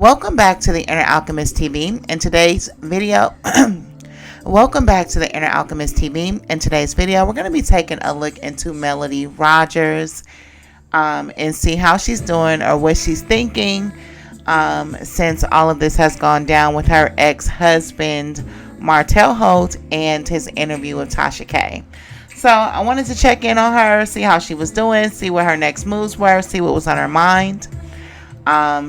Welcome back to the Inner Alchemist TV. In today's video, welcome back to the Inner Alchemist TV. In today's video, we're going to be taking a look into Melody Rogers and see how she's doing or what she's thinking since all of this has gone down with her ex-husband, Martell Holt, and his interview with Tasha K. So I wanted to check in on her, see how she was doing, see what her next moves were, see what was on her mind.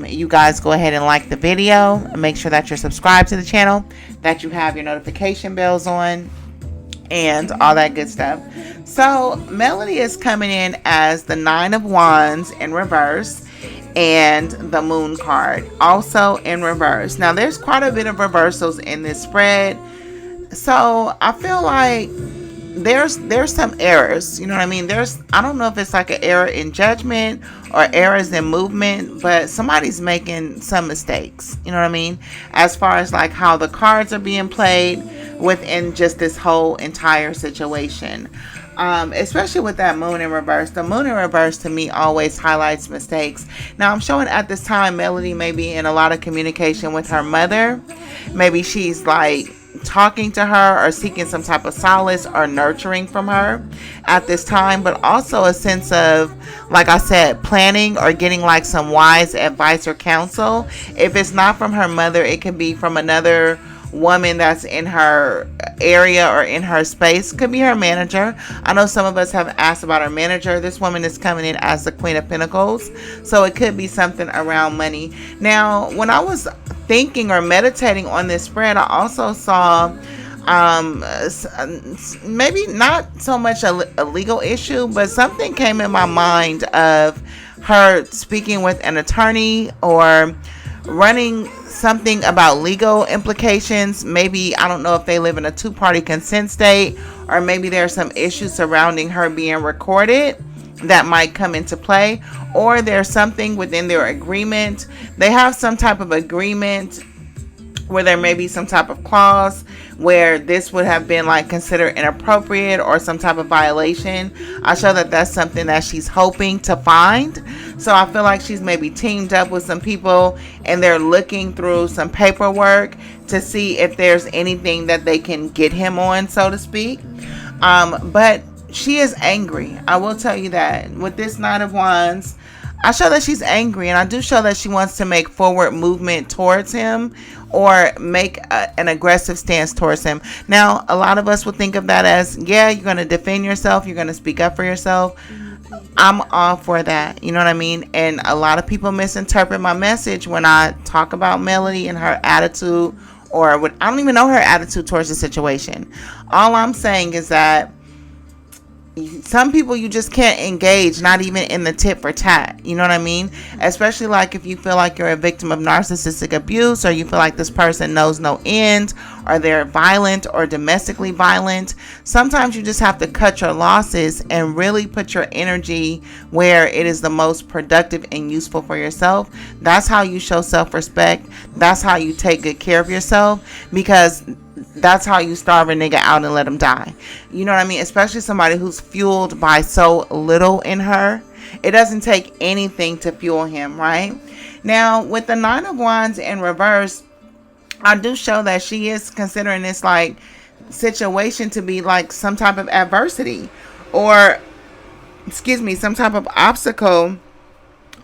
You guys go ahead and like the video and make sure that you're subscribed to the channel, that you have your notification bells on and all that good stuff. So Melody is coming in as the Nine of Wands in reverse and the Moon card also in reverse. Now there's quite a bit of reversals in this spread, so I feel like there's some errors, you know what I mean? I don't know if it's like an error in judgment or errors in movement, but somebody's making some mistakes, you know what I mean? As far as like how the cards are being played within just this whole entire situation. Especially with that moon in reverse. The moon in reverse to me always highlights mistakes. Now I'm showing at this time Melody may be in a lot of communication with her mother. Maybe she's like talking to her or seeking some type of solace or nurturing from her at this time, but also a sense of, like I said, planning or getting like some wise advice or counsel. If it's not from her mother, it can be from another woman that's in her area or in her space. Could be her manager. I know some of us have asked about her manager. This woman is coming in as the Queen of Pentacles, so it could be something around money. Now when I was thinking or meditating on this spread, I also saw maybe not so much a legal issue, but something came in my mind of her speaking with an attorney or running something about legal implications. Maybe, I don't know if they live in a two-party consent state, or maybe there's some issues surrounding her being recorded that might come into play, or there's something within their agreement. They have some type of agreement where there may be some type of clause where this would have been like considered inappropriate or some type of violation. I show that that's something that she's hoping to find. So I feel like she's maybe teamed up with some people and they're looking through some paperwork to see if there's anything that they can get him on, so to speak. But she is angry. I will tell you that. With this Nine of Wands, I show that she's angry, and I do show that she wants to make forward movement towards him or make an aggressive stance towards him. Now, a lot of us would think of that as, yeah, you're going to defend yourself, you're going to speak up for yourself. I'm all for that, you know what I mean? And a lot of people misinterpret my message when I talk about Melody and her attitude, or what, I don't even know her attitude towards the situation. All I'm saying is that some people you just can't engage, not even in the tit for tat, you know what I mean? Especially like if you feel like you're a victim of narcissistic abuse, or you feel like this person knows no end, or they're violent or domestically violent. Sometimes you just have to cut your losses and really put your energy where it is the most productive and useful for yourself. That's how you show self-respect. That's how you take good care of yourself, because that's how you starve a nigga out and let him die. You know what I mean? Especially somebody who's fueled by so little in her. It doesn't take anything to fuel him, right? Now, with the Nine of Wands in reverse, I do show that she is considering this like situation to be like some type of adversity, or some type of obstacle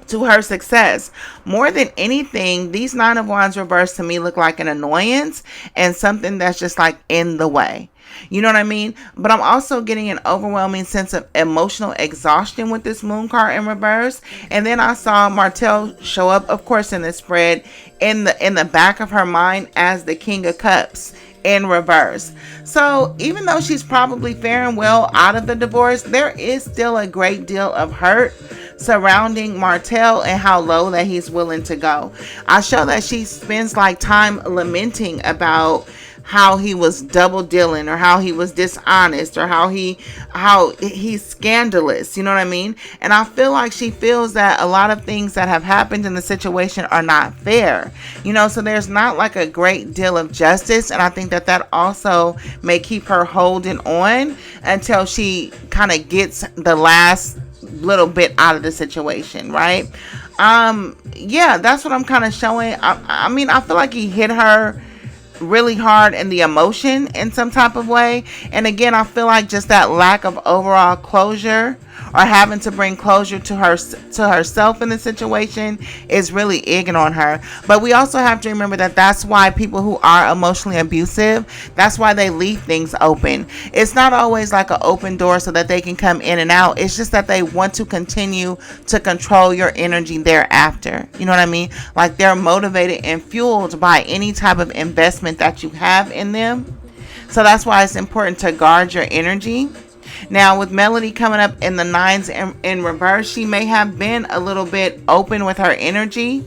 to her success. More than anything, these Nine of Wands reverse to me look like an annoyance and something that's just like in the way. You know what I mean? But I'm also getting an overwhelming sense of emotional exhaustion with this Moon card in reverse. And then I saw Martell show up, of course, in the spread in the back of her mind as the King of Cups in reverse. So even though she's probably faring well out of the divorce, there is still a great deal of hurt surrounding Martell and how low that he's willing to go. I show that she spends like time lamenting about how he was double dealing, or how he was dishonest, or how he's scandalous, you know what I mean? And I feel like she feels that a lot of things that have happened in the situation are not fair, you know, so there's not like a great deal of justice. And I think that that also may keep her holding on until she kind of gets the last little bit out of the situation, right? Yeah, that's what I'm kind of showing. I mean, I feel like he hit her really hard in the emotion in some type of way. And again, I feel like just that lack of overall closure, or having to bring closure to herself in the situation, is really egging on her. But we also have to remember that that's why people who are emotionally abusive, that's why they leave things open. It's not always like an open door so that they can come in and out. It's just that they want to continue to control your energy thereafter. You know what I mean? Like, they're motivated and fueled by any type of investment that you have in them. So that's why it's important to guard your energy. Now, with Melody coming up in the nines in reverse, she may have been a little bit open with her energy.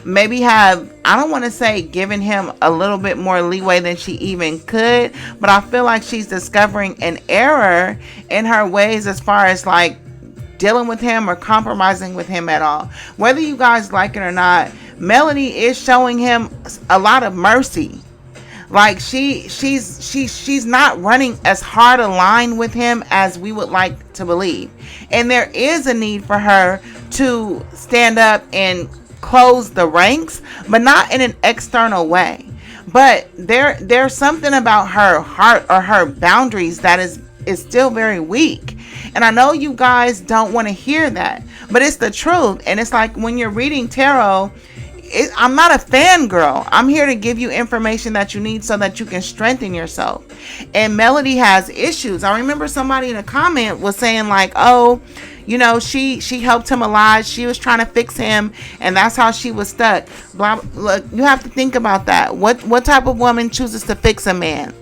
Maybe have, I don't want to say given him a little bit more leeway than she even could, but I feel like she's discovering an error in her ways as far as like dealing with him or compromising with him at all. Whether you guys like it or not, Melody is showing him a lot of mercy. Like, she's not running as hard a line with him as we would like to believe. And there is a need for her to stand up and close the ranks, but not in an external way. But there's something about her heart or her boundaries that is still very weak. And I know you guys don't want to hear that, but it's the truth. And it's like when you're reading tarot, I'm not a fangirl. I'm here to give you information that you need so that you can strengthen yourself. And Melody has issues. I remember somebody in a comment was saying like, oh, you know, she helped him a lot. She was trying to fix him, and that's how she was stuck. Blah. Look, you have to think about that. What type of woman chooses to fix a man?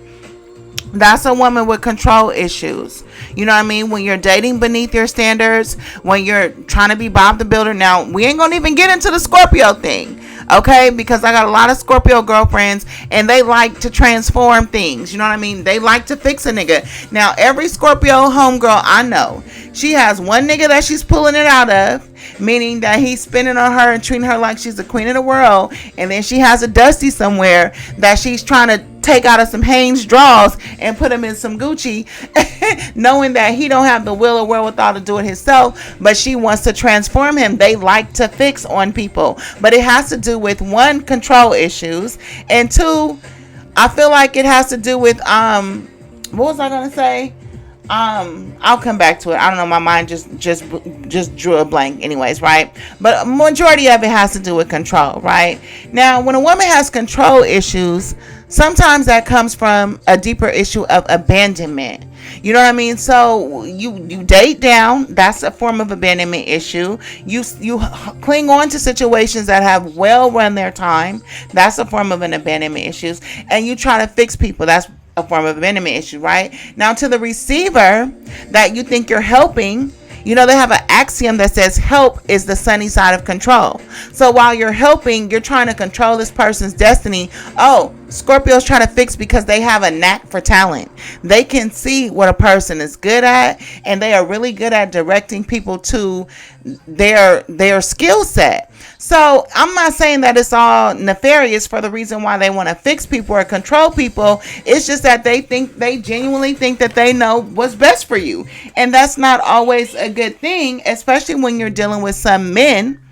That's a woman with control issues. You know what I mean? When you're dating beneath your standards, when you're trying to be Bob the Builder. Now, we ain't gonna even get into the Scorpio thing, okay? Because I got a lot of Scorpio girlfriends, and they like to transform things. You know what I mean? They like to fix a nigga. Now, every Scorpio homegirl I know, she has one nigga that she's pulling it out of, meaning that he's spinning on her and treating her like she's the queen of the world. And then she has a Dusty somewhere that she's trying to take out of some Hanes drawers and put him in some Gucci, knowing that he don't have the will or wherewithal to do it himself, but she wants to transform him. They like to fix on people, but it has to do with, one, control issues, and two, I feel like it has to do with what was I gonna say? I'll come back to it. I don't know. My mind just drew a blank anyways, right? But a majority of it has to do with control, right? Now, when a woman has control issues, sometimes that comes from a deeper issue of abandonment. You know what I mean? So you date down. That's a form of abandonment issue. You cling on to situations that have well run their time. That's a form of an abandonment issues. And you try to fix people. That's a form of abandonment issue, right? Now, to the receiver that you think you're helping, you know, they have an axiom that says help is the sunny side of control. So while you're helping, you're trying to control this person's destiny. Oh, Scorpio's trying to fix because they have a knack for talent. They can see what a person is good at, and they are really good at directing people to their skill set. So I'm not saying that it's all nefarious for the reason why they want to fix people or control people. It's just that they genuinely think that they know what's best for you. And that's not always a good thing, especially when you're dealing with some men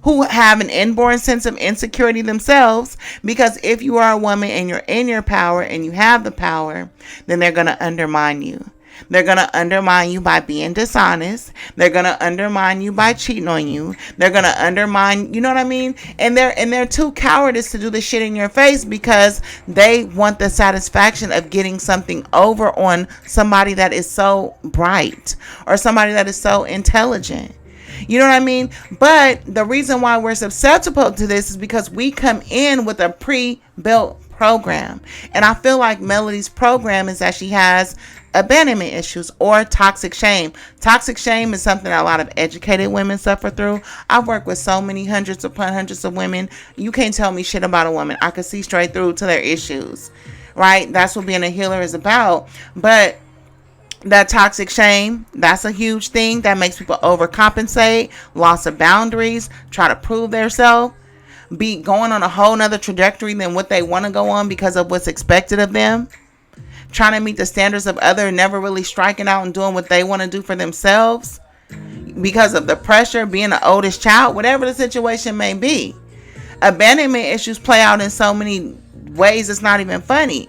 who have an inborn sense of insecurity themselves, because if you are a woman and you're in your power and you have the power, then they're going to undermine you. They're going to undermine you by being dishonest. They're going to undermine you by cheating on you. They're going to undermine, you know what I mean? And they're too cowardice to do the shit in your face because they want the satisfaction of getting something over on somebody that is so bright or somebody that is so intelligent. You know what I mean? But the reason why we're susceptible to this is because we come in with a pre-built program. And I feel like Melody's program is that she has abandonment issues or toxic shame. Toxic shame is something that a lot of educated women suffer through. I've worked with so many hundreds upon hundreds of women. You can't tell me shit about a woman. I can see straight through to their issues, right? That's what being a healer is about. But that toxic shame, that's a huge thing that makes people overcompensate, loss of boundaries, try to prove themselves, be going on a whole nother trajectory than what they want to go on because of what's expected of them, trying to meet the standards of others, never really striking out and doing what they want to do for themselves. because of the pressure, being the oldest child, whatever the situation may be. Abandonment issues play out in so many ways it's not even funny.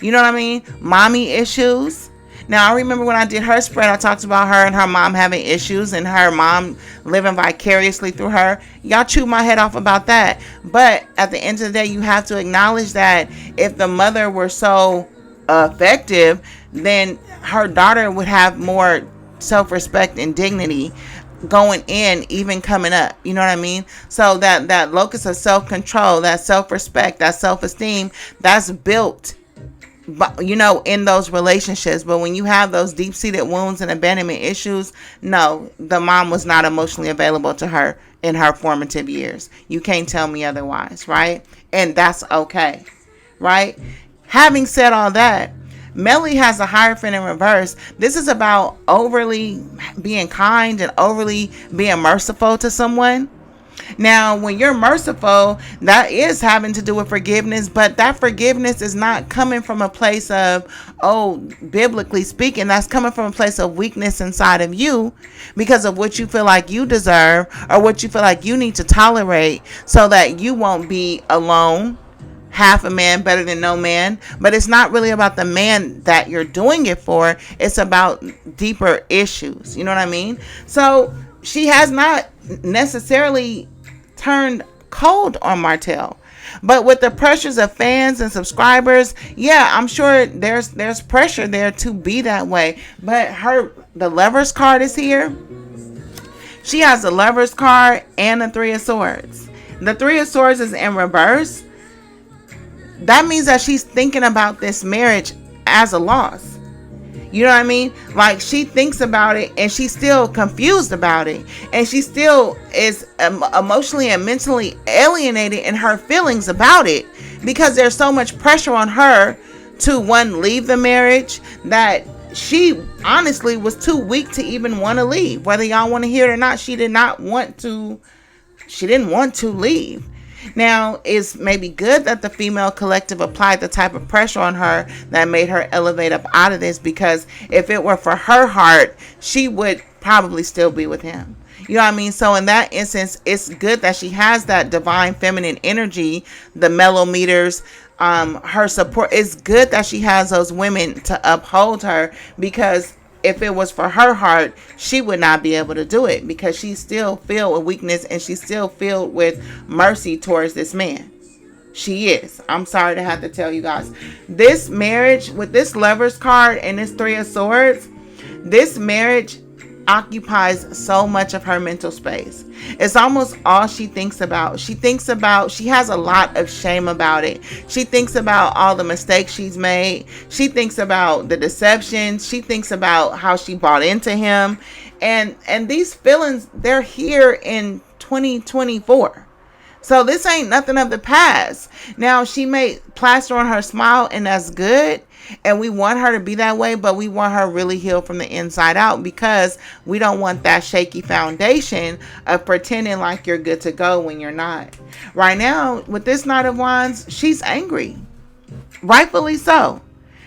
You know what I mean? Mommy issues. Now, I remember when I did her spread, I talked about her and her mom having issues and her mom living vicariously through her. Y'all chew my head off about that. But at the end of the day, you have to acknowledge that if the mother were so effective, then her daughter would have more self-respect and dignity going in, even coming up. You know what I mean? So that locus of self-control, that self-respect, that self-esteem, that's built, you know, in those relationships. But when you have those deep-seated wounds and abandonment issues, no, the mom was not emotionally available to her in her formative years. You can't tell me otherwise, right? And that's okay, right? Having said all that, Melly has a Hierophant in reverse. This is about overly being kind and overly being merciful to someone. Now, when you're merciful, that is having to do with forgiveness, but that forgiveness is not coming from a place of, biblically speaking, that's coming from a place of weakness inside of you because of what you feel like you deserve or what you feel like you need to tolerate so that you won't be alone. Half a man better than no man. But it's not really about the man that you're doing it for. It's about deeper issues. You know what I mean? So she has not necessarily turned cold on Martell. But with the pressures of fans and subscribers, yeah, I'm sure there's pressure there to be that way. But the Lovers card is here. She has the Lovers card and the Three of Swords. The Three of Swords is in reverse. That means that she's thinking about this marriage as a loss. You know what I mean? Like, she thinks about it and she's still confused about it. And she still is emotionally and mentally alienated in her feelings about it because there's so much pressure on her to, one, leave the marriage that she honestly was too weak to even want to leave. Whether y'all want to hear it or not, she didn't want to leave. Now, it's maybe good that the female collective applied the type of pressure on her that made her elevate up out of this, because if it were for her heart, she would probably still be with him. You know what I mean? So in that instance, it's good that she has that divine feminine energy, the mellow meters, her support. It's good that she has those women to uphold her, because if it was for her heart, she would not be able to do it, because she's still filled with weakness and she's still filled with mercy towards this man. She is. I'm sorry to have to tell you guys. This marriage with this Lovers card and this Three of Swords, this marriage occupies so much of her mental space. It's almost all she thinks about. She has a lot of shame about it. She thinks about all the mistakes she's made. She thinks about the deception. She thinks about how she bought into him. And these feelings, they're here in 2024. So this ain't nothing of the past. Now, she may plaster on her smile, and that's good. And we want her to be that way, but we want her really healed from the inside out, because we don't want that shaky foundation of pretending like you're good to go when you're not. Right now, with this Knight of Wands, she's angry. Rightfully so.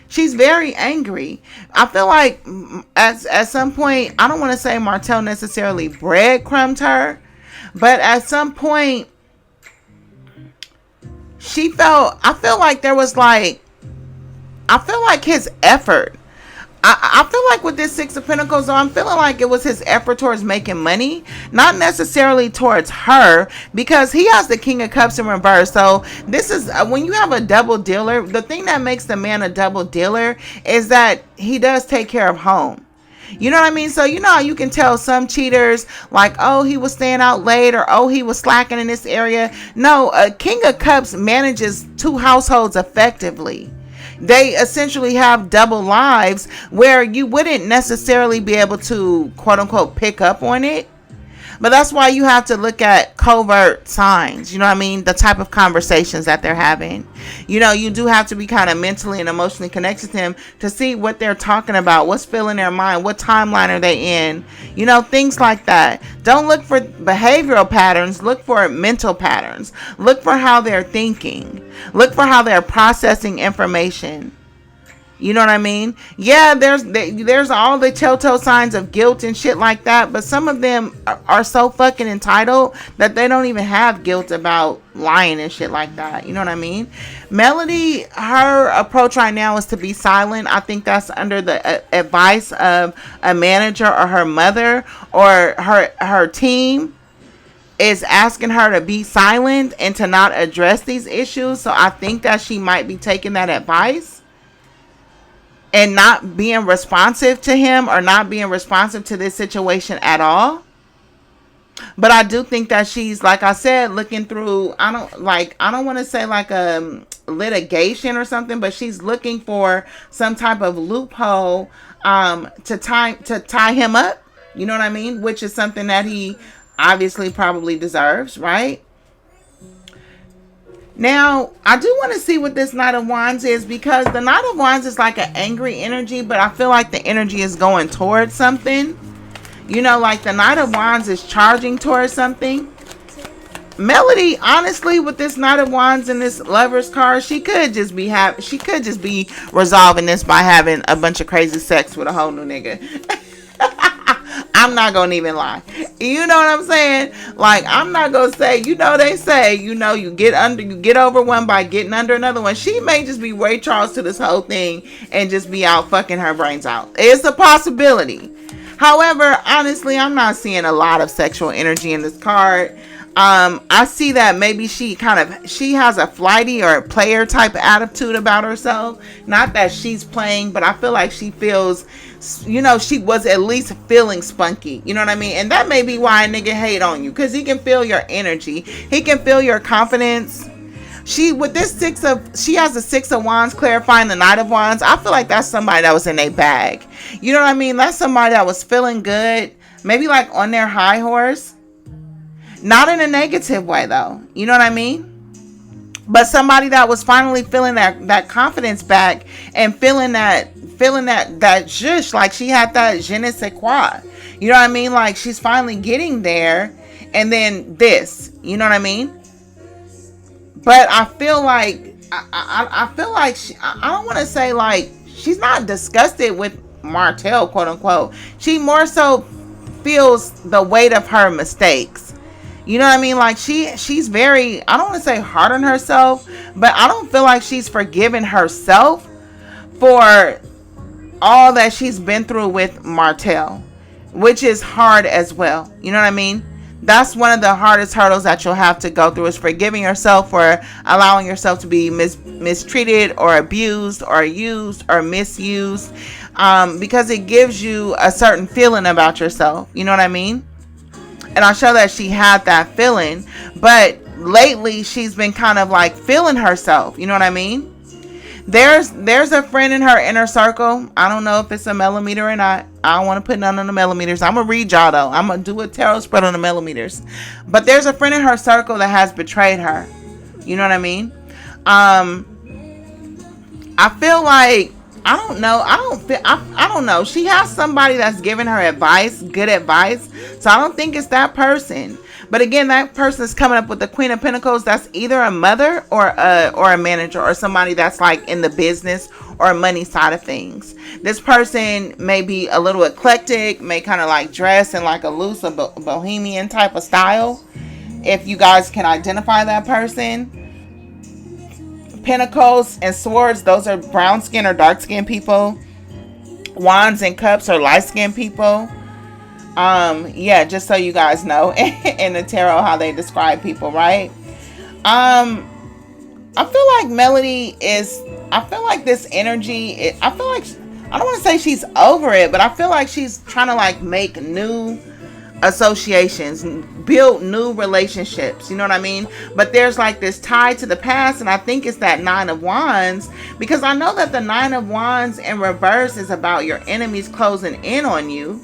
She's very angry. I feel like at some point, I don't want to say Martell necessarily breadcrumbed her, but at some point, I feel like his effort. I feel like with this Six of Pentacles, I'm feeling like it was his effort towards making money, not necessarily towards her, because he has the King of Cups in reverse. So this is, when you have a double dealer, the thing that makes the man a double dealer is that he does take care of home. You know what I mean? So you know how you can tell some cheaters, like, oh, he was staying out late, or oh, he was slacking in this area. No, a King of Cups manages two households effectively. They essentially have double lives where you wouldn't necessarily be able to, quote unquote, pick up on it. But that's why you have to look at covert signs. You know what I mean? The type of conversations that they're having. You know, you do have to be kind of mentally and emotionally connected to them to see what they're talking about, what's filling their mind, what timeline are they in, you know, things like that. Don't look for behavioral patterns. Look for mental patterns. Look for how they're thinking. Look for how they're processing information. You know what I mean? Yeah, there's all the telltale signs of guilt and shit like that, but some of them are so fucking entitled that they don't even have guilt about lying and shit like that. You know what I mean? Melody, her approach right now is to be silent. I think that's under the advice of a manager or her mother or her team is asking her to be silent and to not address these issues. So I think that she might be taking that advice and not being responsive to him or not being responsive to this situation at all. But I do think that she's, like I said, looking through, I don't want to say like a litigation or something, but she's looking for some type of loophole to tie him up. You know what I mean? Which is something that he obviously probably deserves, right? Now, I do want to see what this Knight of Wands is, because the Knight of Wands is like an angry energy, but I feel like the energy is going towards something. You know, like the Knight of Wands is charging towards something. Melody, honestly, with this Knight of Wands and this Lover's card, she could just be resolving this by having a bunch of crazy sex with a whole new nigga. I'm not gonna even lie. You know what I'm saying? Like, I'm not gonna say, you know, they say, you know, you get over one by getting under another one. She may just be Ray Charles to this whole thing and just be out fucking her brains out. It's a possibility. However, honestly, I'm not seeing a lot of sexual energy in this card. I see that maybe she has a flighty or a player type attitude about herself. Not that she's playing, but I feel like she feels, you know, she was at least feeling spunky. You know what I mean? And that may be why a nigga hate on you, because he can feel your energy. He can feel your confidence. She has the Six of Wands clarifying the Knight of Wands. I feel like that's somebody that was in a bag. You know what I mean? That's somebody that was feeling good. Maybe like on their high horse. Not in a negative way though. You know what I mean? But somebody that was finally feeling that confidence back and feeling that zhush, like she had that je ne sais quoi. You know what I mean? Like she's finally getting there, and then this. You know what I mean? But I feel like I feel like I don't want to say like she's not disgusted with Martell, quote unquote. She more so feels the weight of her mistakes. You know what I mean? Like she's very, I don't want to say hard on herself, but I don't feel like she's forgiven herself for all that she's been through with Martell, which is hard as well. You know what I mean? That's one of the hardest hurdles that you'll have to go through, is forgiving yourself for allowing yourself to be mistreated or abused or used or misused, because it gives you a certain feeling about yourself. You know what I mean? And I'll show that she had that feeling, but lately she's been kind of like feeling herself. You know what I mean? There's a friend in her inner circle. I don't know if it's a millimeter or not. I don't want to put none on the millimeters. I'm going to read y'all though. I'm going to do a tarot spread on the millimeters. But there's a friend in her circle that has betrayed her. You know what I mean? I feel like, I don't know. She has somebody that's giving her advice, good advice. So I don't think it's that person. But again, that person is coming up with the Queen of Pentacles. That's either a mother or a manager or somebody that's like in the business or money side of things. This person may be a little eclectic, may kind of like dress in like a loose bohemian type of style. If you guys can identify that person. Pentacles and swords, those are brown skin or dark skin people. Wands and cups are light skin people. Yeah, just so you guys know in the tarot how they describe people, right? I feel like Melody is, I feel like this energy, I feel like, I don't want to say she's over it, but I feel like she's trying to like make new associations, build new relationships, you know what I mean? But there's like this tie to the past, and I think it's that Nine of Wands, because I know that the Nine of Wands in reverse is about your enemies closing in on you,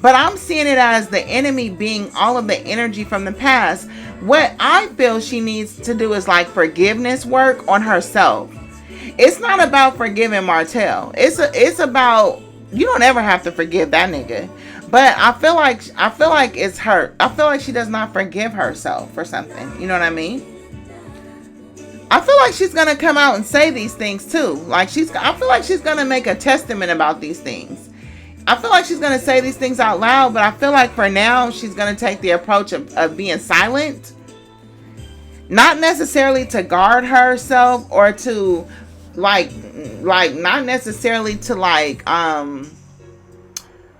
but I'm seeing it as the enemy being all of the energy from the past. What I feel she needs to do is like forgiveness work on herself. It's not about forgiving Martell. It's about, you don't ever have to forgive that nigga. But I feel like it's hurt. I feel like she does not forgive herself for something. You know what I mean? I feel like she's gonna come out and say these things too. Like I feel like she's gonna make a testament about these things. I feel like she's gonna say these things out loud, but I feel like for now she's gonna take the approach of being silent. Not necessarily to guard herself or to like not necessarily to like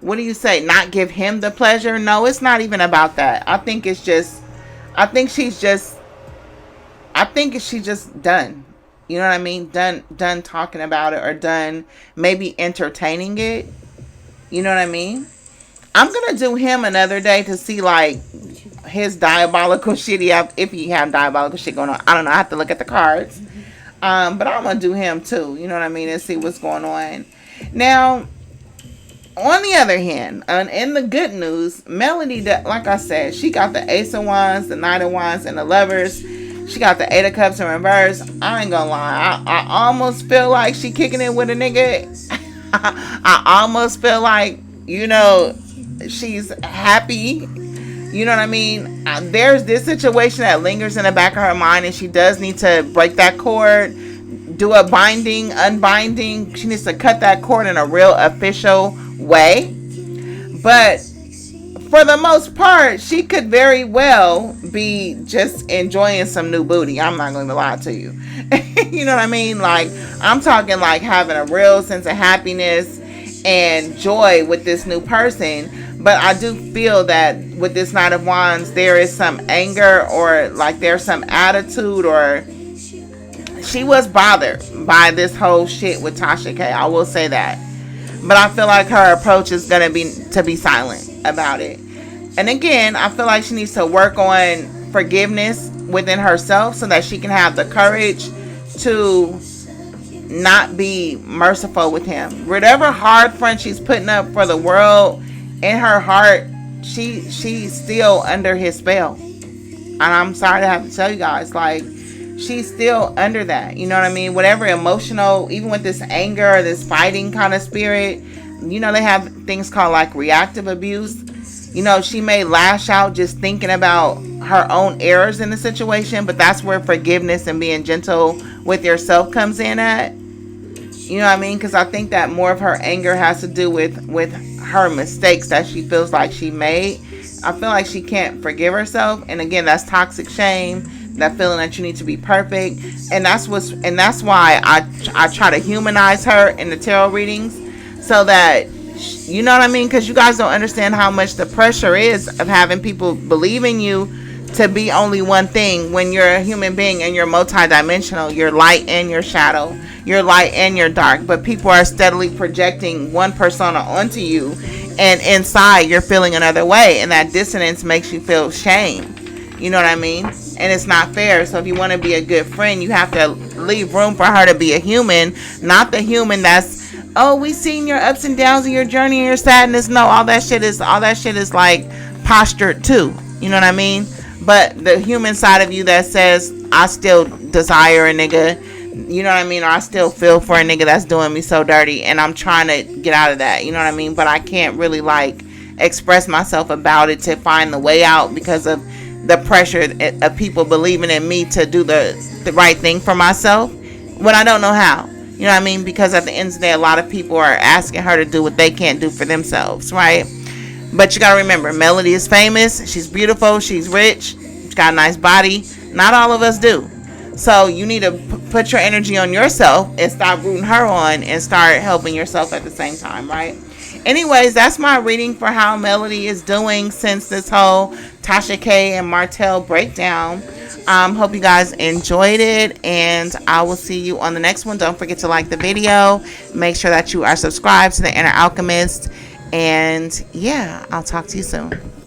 what do you say, not give him the pleasure. No, it's not even about that. I think she's just done. You know what I mean? Done talking about it, or done maybe entertaining it. You know what I mean? I'm gonna do him another day to see like his diabolical shit if he have diabolical shit going on. I don't know. I have to look at the cards. But I'm gonna do him too. You know what I mean? And see what's going on. Now, on the other hand, in the good news, Melody, like I said, she got the Ace of Wands, the Knight of Wands, and the Lovers. She got the Eight of Cups in reverse. I ain't gonna lie. I almost feel like she kicking it with a nigga. I almost feel like, you know, she's happy. You know what I mean? There's this situation that lingers in the back of her mind, and she does need to break that cord, do a unbinding. She needs to cut that cord in a real official way. But for the most part, she could very well be just enjoying some new booty. I'm not going to lie to you. You know what I mean? Like, I'm talking like having a real sense of happiness and joy with this new person. But I do feel that with this Knight of Wands, there is some anger, or like there's some attitude, or she was bothered by this whole shit with Tasha K. I will say that. But I feel like her approach is going to be silent about it. And again, I feel like she needs to work on forgiveness within herself so that she can have the courage to not be merciful with him. Whatever hard front she's putting up for the world, in her heart, she's still under his spell. And I'm sorry to have to tell you guys, like, she's still under that. You know what I mean? Whatever emotional, even with this anger or this fighting kind of spirit, you know, they have things called like reactive abuse. You know, she may lash out just thinking about her own errors in the situation, but that's where forgiveness and being gentle with yourself comes in at. You know what I mean? Because I think that more of her anger has to do with her mistakes that she feels like she made. I feel like she can't forgive herself. And again, that's toxic shame. That feeling that you need to be perfect. And that's why I try to humanize her in the tarot readings. So that, you know what I mean? Because you guys don't understand how much the pressure is of having people believe in you to be only one thing when you're a human being and you're multidimensional. You're light and your shadow. You're light and you're dark. But people are steadily projecting one persona onto you, and inside you're feeling another way, and that dissonance makes you feel shame. You know what I mean? And it's not fair. So if you want to be a good friend, you have to leave room for her to be a human, not the human that's, oh, we seen your ups and downs and your journey and your sadness. No, all that shit is like postured too. You know what I mean? But the human side of you that says, I still desire a nigga, you know what I mean? Or I still feel for a nigga that's doing me so dirty, and I'm trying to get out of that. You know what I mean? But I can't really like express myself about it to find the way out because of the pressure of people believing in me to do the right thing for myself when I don't know how. You know what I mean? Because at the end of the day, a lot of people are asking her to do what they can't do for themselves, right? But you gotta remember, Melody is famous. She's beautiful. She's rich. She's got a nice body. Not all of us do. So you need to put your energy on yourself and stop rooting her on and start helping yourself at the same time, right? Anyways, that's my reading for how Melody is doing since this whole Tasha K and Martell breakdown. Hope you guys enjoyed it, and I will see you on the next one. Don't forget to like the video. Make sure that you are subscribed to the Inner Alchemist. And yeah, I'll talk to you soon.